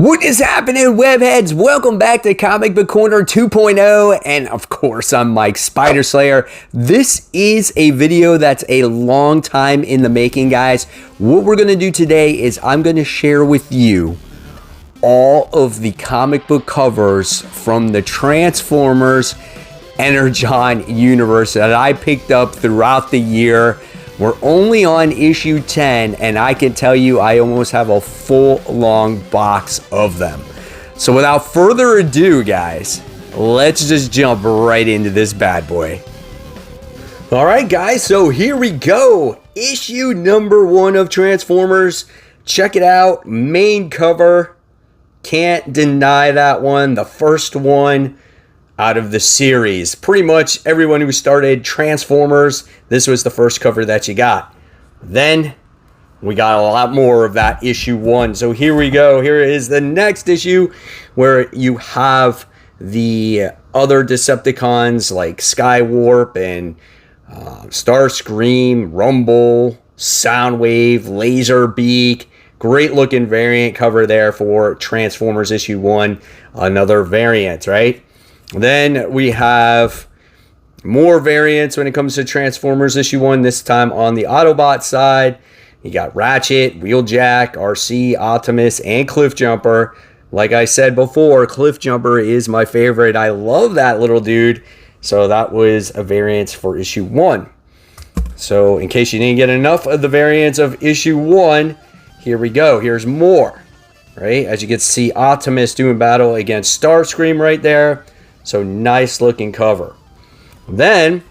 What is happening, webheads? Welcome back to Comic Book Corner 2.0, and of course, I'm Mike Spider Slayer. This is a video that's a long time in the making, guys. What we're going to do today is I'm going to share with you all of the comic book covers from the Transformers Energon universe that I picked up throughout the year. We're only on issue 10, and I can tell you I almost have a full long box of them. So without further ado, guys, let's just jump right into this bad boy. All right, guys, so here we go. Issue number 1 of Transformers. Check it out. Main cover. Can't deny that one. The first one out of the series. Pretty much everyone who started Transformers, this was the first cover that you got. Then we got a lot more of that issue 1. So here we go. Here is the next issue where you have the other Decepticons like Skywarp and Starscream, Rumble, Soundwave, Laserbeak. Great looking variant cover there for Transformers issue 1. Another variant, right? Then we have more variants when it comes to Transformers issue 1, this time on the Autobot side. You got Ratchet, Wheeljack, RC, Optimus, and Cliffjumper. Like I said before, Cliffjumper is my favorite. I love that little dude. So that was a variant for issue 1. So in case you didn't get enough of the variants of issue 1, here we go. Here's more, right? As you get to see Optimus doing battle against Starscream right there. So nice looking cover. Then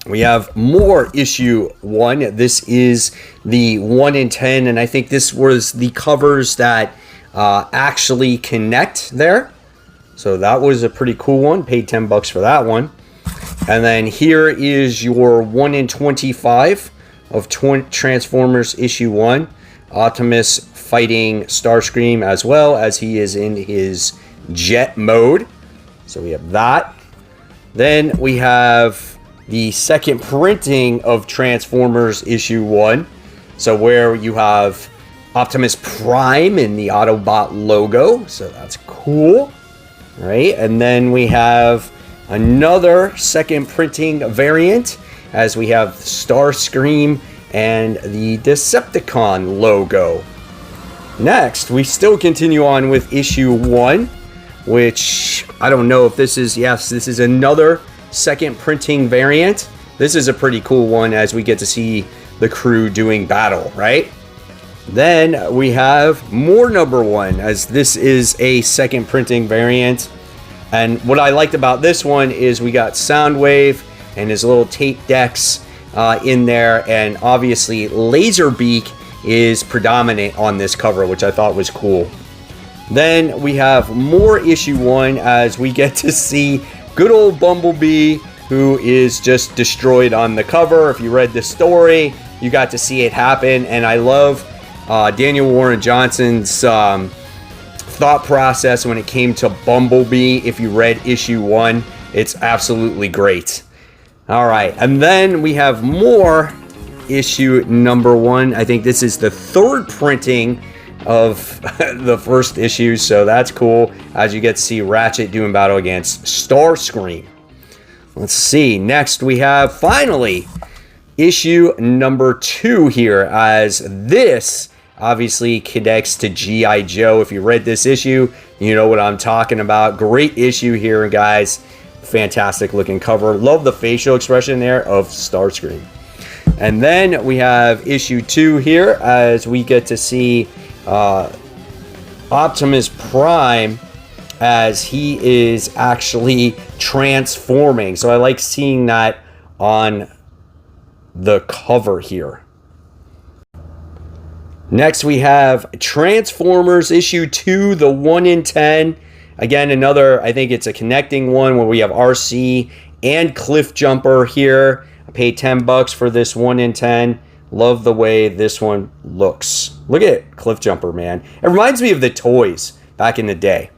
we have more issue 1. This is the 1 in 10, and I think this was the covers that actually connect there. So that was a pretty cool one. Paid $10 for that one. And then here is your 1 in 25 of Transformers issue 1. Optimus fighting Starscream as well as he is in his jet mode. So we have that. Then we have the second printing of Transformers issue 1. So where you have Optimus Prime in the Autobot logo. So that's cool. Right? And then we have another second printing variant as we have Starscream and the Decepticon logo. Next, we still continue on with issue 1. Which, I don't know if this is, yes, this is another second printing variant. This is a pretty cool one as we get to see the crew doing battle, right? Then we have more number 1 as this is a second printing variant. And what I liked about this one is we got Soundwave and his little tape decks in there. And obviously Laserbeak is predominant on this cover, which I thought was cool. Then we have more issue 1 as we get to see good old Bumblebee, who is just destroyed on the cover. If you read the story, you got to see it happen. And I love Daniel Warren Johnson's thought process when it came to Bumblebee. If you read issue 1, it's absolutely great. All right, and then we have more issue number 1. I think this is the third printing of the first issue, so that's cool as you get to see Ratchet doing battle against Starscream. Let's see, next we have finally issue number 2 here, as this obviously connects to G.I. Joe. If you read this issue, you know what I'm talking about. Great issue here, guys. Fantastic looking cover. Love the facial expression there of Starscream. And then we have issue 2 here as we get to see Optimus Prime as he is actually transforming. So I like seeing that on the cover here. Next we have Transformers issue 2, the 1 in 10. Again, another, I think it's a connecting one where we have RC and Cliffjumper here. I paid $10 for this 1 in 10. Love the way this one looks. Look at Cliffjumper, man. It reminds me of the toys back in the day.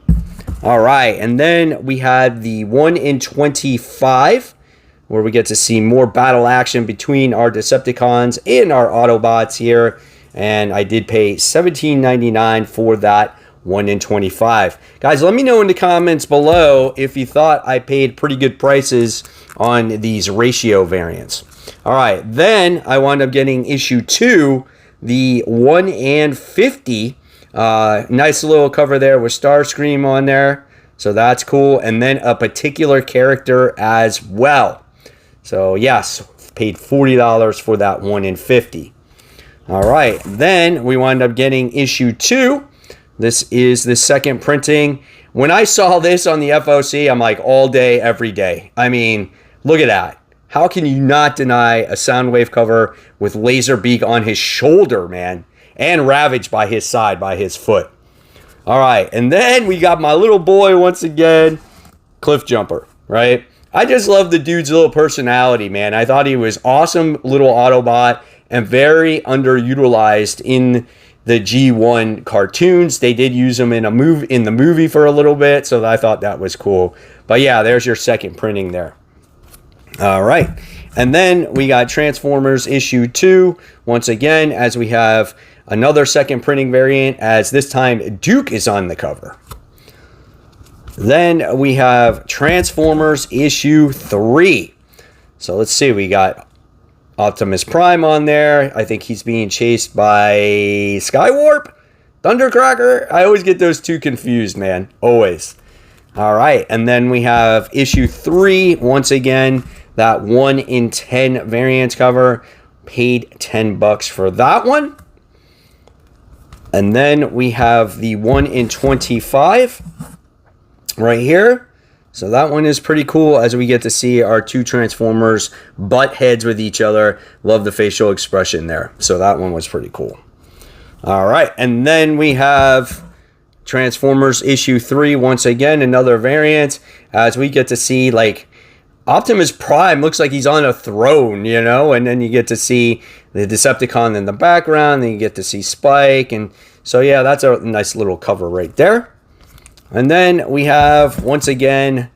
All right, and then we had the 1 in 25, where we get to see more battle action between our Decepticons and our Autobots here. And I did pay $17.99 for that 1 in 25. Guys, let me know in the comments below if you thought I paid pretty good prices on these ratio variants. All right, then I wound up getting issue 2, the 1 in 50. Nice little cover there with Starscream on there. So that's cool. And then a particular character as well. So yes, paid $40 for that 1 in 50. All right, then we wound up getting issue 2. This is the second printing. When I saw this on the FOC, I'm like, all day, every day. I mean, look at that. How can you not deny a Soundwave cover with Laserbeak on his shoulder, man? And Ravage by his side, by his foot. All right, and then we got my little boy once again, Cliffjumper, right? I just love the dude's little personality, man. I thought he was awesome little Autobot and very underutilized in the G1 cartoons. They did use him in the movie for a little bit, so I thought that was cool. But yeah, there's your second printing there. All right, and then we got Transformers issue 2 once again, as we have another second printing variant, as this time Duke is on the cover. Then we have Transformers issue 3. So let's see, we got Optimus Prime on there. I think he's being chased by Skywarp? Thundercracker? I always get those two confused, man. Always. All right, and then we have issue 3 once again, that 1 in 10 variants cover. Paid $10 for that one. And then we have the 1 in 25 right here. So that one is pretty cool, as we get to see our two Transformers butt heads with each other. Love the facial expression there. So that one was pretty cool. All right, and then we have Transformers issue 3 once again, another variant, as we get to see like Optimus Prime looks like he's on a throne, you know, and then you get to see the Decepticon in the background, then you get to see Spike, and so yeah, that's a nice little cover right there. And then we have, once again,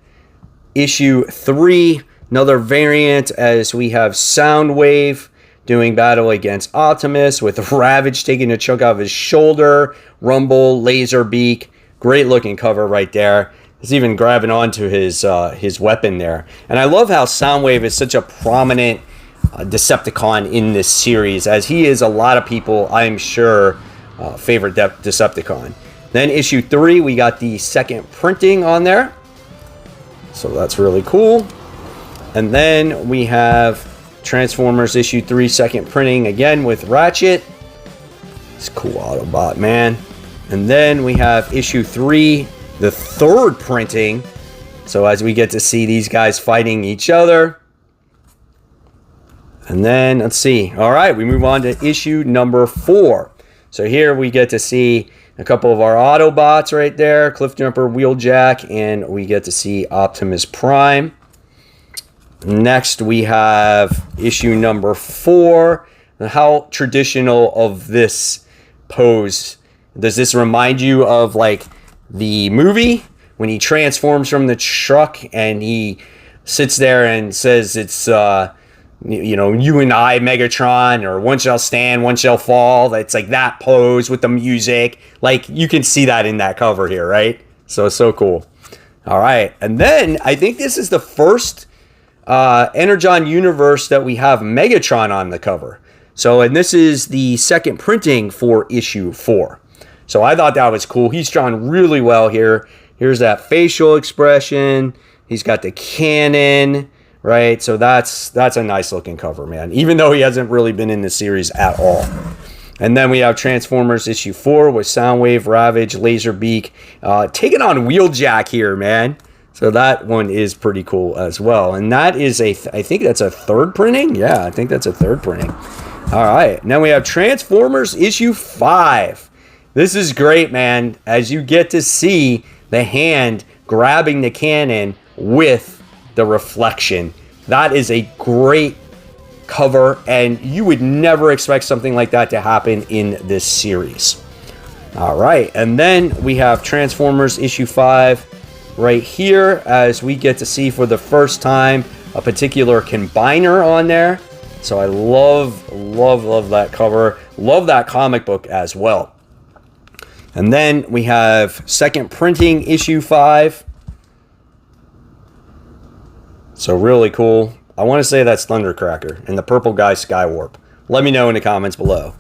issue 3, another variant, as we have Soundwave doing battle against Optimus, with Ravage taking a chunk out of his shoulder, Rumble, Laserbeak, great looking cover right there. He's even grabbing onto his weapon there. And I love how Soundwave is such a prominent Decepticon in this series, as he is a lot of people, I'm sure, favorite Decepticon. Then issue 3, we got the second printing on there. So that's really cool. And then we have Transformers issue 3 second printing again with Ratchet. It's a cool Autobot, man. And then we have issue 3, the third printing. So as we get to see these guys fighting each other. And then, let's see. All right, we move on to issue number 4. So here we get to see a couple of our Autobots right there. Cliffjumper, Wheeljack, and we get to see Optimus Prime. Next, we have issue number 4. How traditional of this pose. Does this remind you of, like, the movie when he transforms from the truck and he sits there and says it's you know, you and I, Megatron, or one shall stand, one shall fall. It's like that pose with the music. Like, you can see that in that cover here, right? So cool. All right, and then I think this is the first Energon universe that we have Megatron on the cover. So, and this is the second printing for issue 4. So I thought that was cool. He's drawn really well here. Here's that facial expression. He's got the cannon, right? So that's a nice looking cover, man. Even though he hasn't really been in the series at all. And then we have Transformers issue 4 with Soundwave, Ravage, Laserbeak, taking on Wheeljack here, man. So that one is pretty cool as well. And that is I think that's a third printing. Yeah, I think that's a third printing. All right. And then we have Transformers issue 5. This is great, man, as you get to see the hand grabbing the cannon with the reflection. That is a great cover, and you would never expect something like that to happen in this series. All right, and then we have Transformers issue 5 right here, as we get to see for the first time a particular combiner on there. So I love that cover. Love that comic book as well. And then we have second printing, issue 5. So really cool. I want to say that's Thundercracker and the purple guy Skywarp. Let me know in the comments below.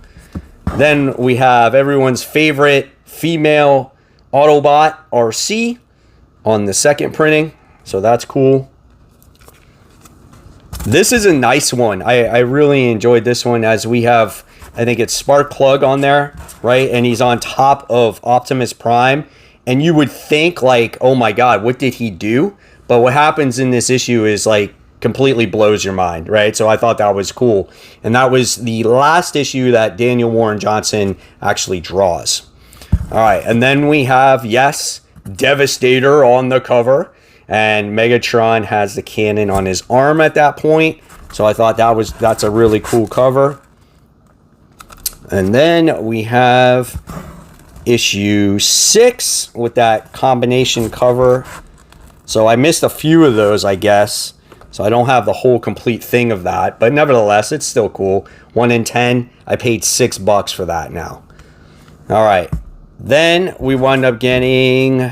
Then we have everyone's favorite female Autobot RC on the second printing. So that's cool. This is a nice one. I really enjoyed this one, as we have, I think it's Sparkplug on there, right? And he's on top of Optimus Prime. And you would think like, oh my God, what did he do? But what happens in this issue is like completely blows your mind, right? So I thought that was cool. And that was the last issue that Daniel Warren Johnson actually draws. All right, and then we have, yes, Devastator on the cover. And Megatron has the cannon on his arm at that point. So I thought that's a really cool cover. And then we have issue 6 with that combination cover. So I missed a few of those, I guess. So I don't have the whole complete thing of that. But nevertheless, it's still cool. 1 in 10. I paid $6 for that now. All right. Then we wound up getting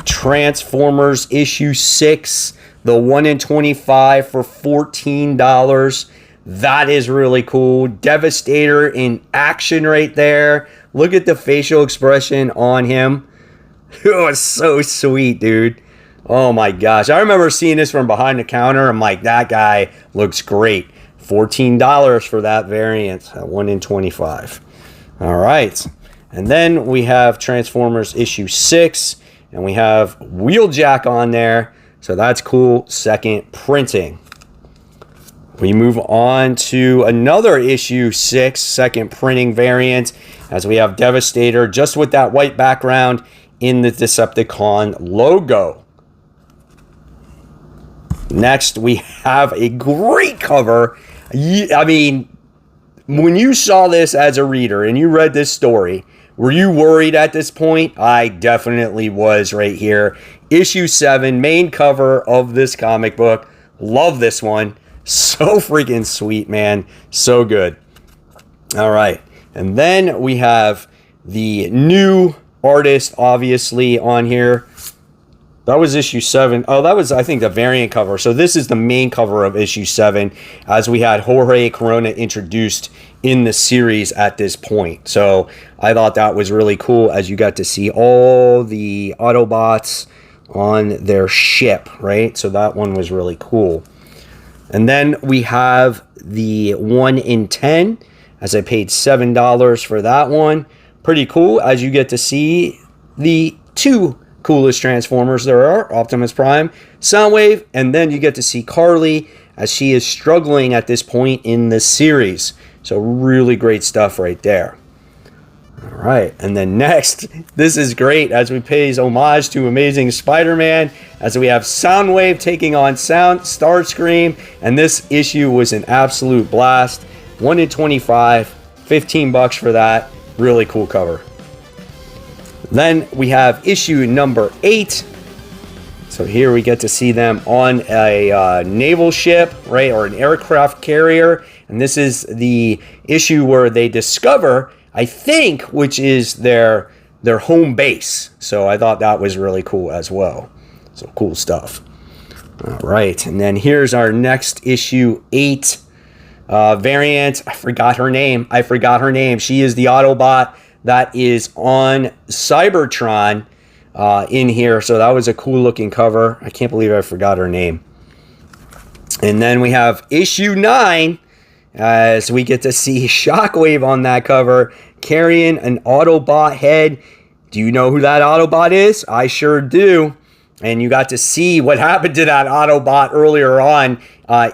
Transformers issue 6. The 1 in 25 for $14. That is really cool. Devastator in action right there. Look at the facial expression on him. It was so sweet, dude. Oh my gosh. I remember seeing this from behind the counter. I'm like, that guy looks great. $14 for that variant. 1 in 25. All right. And then we have Transformers issue 6. And we have Wheeljack on there. So that's cool. Second printing. We move on to another issue 6, second printing variant, as we have Devastator just with that white background in the Decepticon logo. Next, we have a great cover. I mean, when you saw this as a reader and you read this story, were you worried at this point? I definitely was right here. Issue 7, main cover of this comic book. Love this one. So freaking sweet, man. So good. All right. And then we have the new artist, obviously, on here. That was issue 7. Oh, that was, I think, the variant cover. So this is the main cover of issue 7, as we had Jorge Corona introduced in the series at this point. So I thought that was really cool, as you got to see all the Autobots on their ship, right? So that one was really cool. And then we have the 1 in 10, as I paid $7 for that one. Pretty cool, as you get to see the 2 coolest Transformers there are, Optimus Prime, Soundwave, and then you get to see Carly, as she is struggling at this point in the series. So really great stuff right there. All right, and then next, this is great, as we pay homage to Amazing Spider-Man, as we have Soundwave taking on Starscream, and this issue was an absolute blast. 1 in 25, $15 for that. Really cool cover. Then we have issue number 8. So here we get to see them on a naval ship, right, or an aircraft carrier. And this is the issue where they discover, I think, which is their home base. So I thought that was really cool as well. So cool stuff. All right, and then here's our next issue 8 variant. I forgot her name. She is the Autobot that is on Cybertron in here. So that was a cool looking cover. I can't believe I forgot her name. And then we have issue 9, as we get to see Shockwave on that cover carrying an Autobot head. Do you know who that Autobot is? I sure do. And you got to see what happened to that Autobot earlier on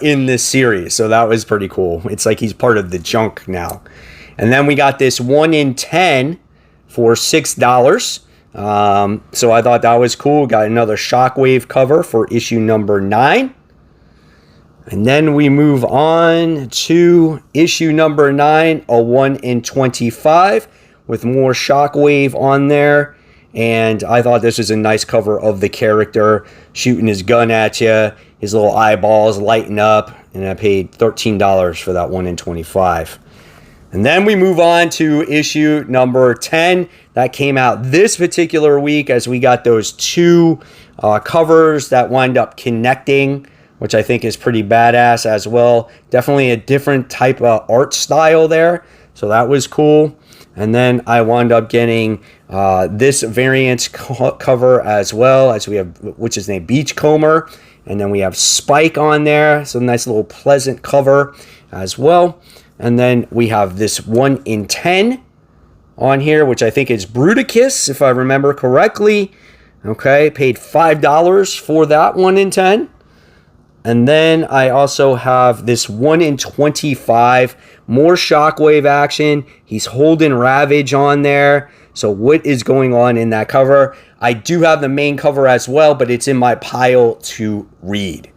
in this series. So that was pretty cool. It's like he's part of the junk now. And then we got this 1 in 10 for $6. So I thought that was cool. Got another Shockwave cover for issue number 9. And then we move on to issue number 9, a 1 in 25 with more Shockwave on there. And I thought this was a nice cover of the character shooting his gun at you, his little eyeballs lighting up. And I paid $13 for that 1 in 25. And then we move on to issue number 10 that came out this particular week, as we got those two covers that wind up connecting, which I think is pretty badass as well. Definitely a different type of art style there. So that was cool. And then I wound up getting this variant cover as well, as we have, which is named Beachcomber. And then we have Spike on there. So nice little pleasant cover as well. And then we have this 1 in 10 on here, which I think is Bruticus, if I remember correctly. Okay, paid $5 for that 1 in 10. And then I also have this 1 in 25, more Shockwave action. He's holding Ravage on there. So what is going on in that cover? I do have the main cover as well, but it's in my pile to read.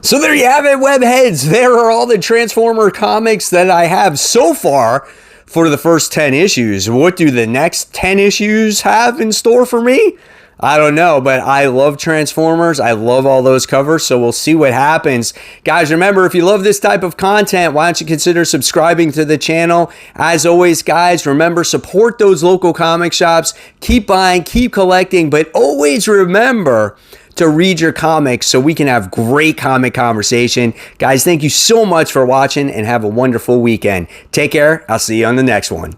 So there you have it, webheads. There are all the Transformer comics that I have so far for the first 10 issues. What do the next 10 issues have in store for me? I don't know, but I love Transformers. I love all those covers, so we'll see what happens. Guys, remember, if you love this type of content, why don't you consider subscribing to the channel? As always, guys, remember, support those local comic shops. Keep buying, keep collecting, but always remember to read your comics so we can have great comic conversation. Guys, thank you so much for watching and have a wonderful weekend. Take care. I'll see you on the next one.